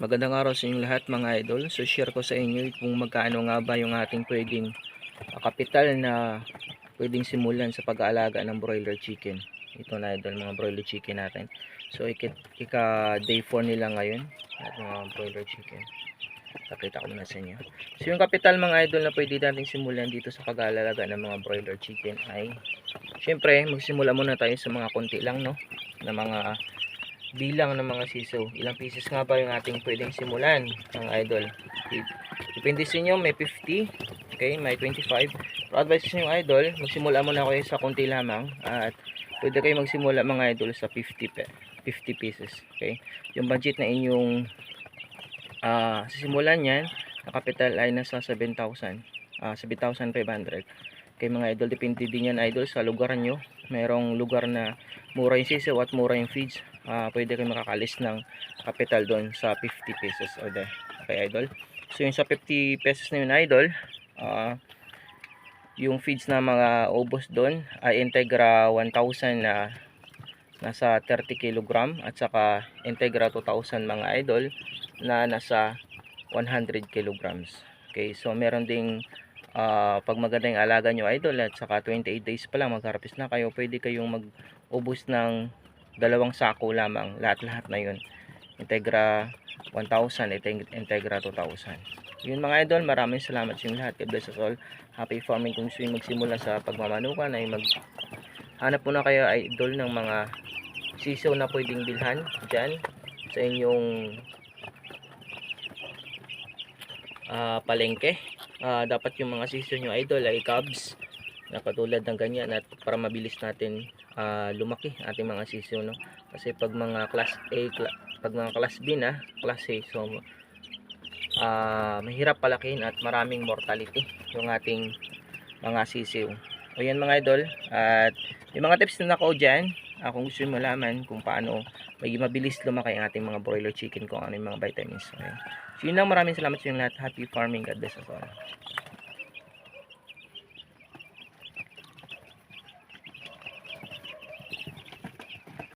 Magandang araw sa inyong lahat mga idol. So share ko sa inyo kung magkano nga ba yung ating pwedeng kapital na pwedeng simulan sa pag-aalaga ng broiler chicken. Ito na idol, mga broiler chicken natin. So ika day 4 nila ngayon at mga broiler chicken. Pakita ko muna sa inyo. So yung kapital mga idol na pwede natin simulan dito sa pag-aalaga ng mga broiler chicken ay syempre magsimula muna tayo sa mga konti lang, no, na mga bilang ng mga siso. Ilang pieces nga ba yung ating pwedeng simulan ng idol? Depende sa inyo, may 50, okay, may 25. Pero advice nyo idol, magsimula muna kayo sa konti lamang at pwede kayo magsimula mga idol sa 50 pieces, okay. Yung budget na inyong sisimulan yan, na capital ay nasa 7,000, 7,500. Okay mga idol, depende din yan idol sa lugar nyo. Merong lugar na mura yung sisiw at mura yung feeds. Pwede kayo makakalis ng capital doon sa 50 pesos order. Okay idol, so yung sa 50 pesos na yun idol, yung feeds na mga ubos doon ay Integra 1,000 na nasa 30 kg at saka Integra 2,000 mga idol na nasa 100 kilograms. Okay, so meron ding pag maganda yung alaga nyo idol at saka 28 days pa lang magharvest na kayo, pwede kayong mag-ubos ng 2 sako lamang, lahat-lahat na yun. Integra 1,000, Integra 2,000. Yun mga idol, maraming salamat sa inyo lahat. God bless us all. Happy farming. Kung gusto nyo magsimula sa pagmamanukan ay hanap muna kayo idol ng mga siso na pwedeng bilhan dyan sa inyong palengke. Dapat yung mga siso nyo idol ay cubs na katulad ng ganyan, at para mabilis natin lumaki ating mga siso, no? Kasi pag mga class A, pag mga class B na, class A, so mahirap palakihin at maraming mortality yung ating mga sisiw. O yan mga idol, at yung mga tips na nako dyan, kung gusto nyo malaman kung paano maging mabilis lumaki ang ating mga broiler chicken, kung ano yung mga vitamins. Okay. So yun lang, maraming salamat sa inyo lahat. Happy farming. God bless us all.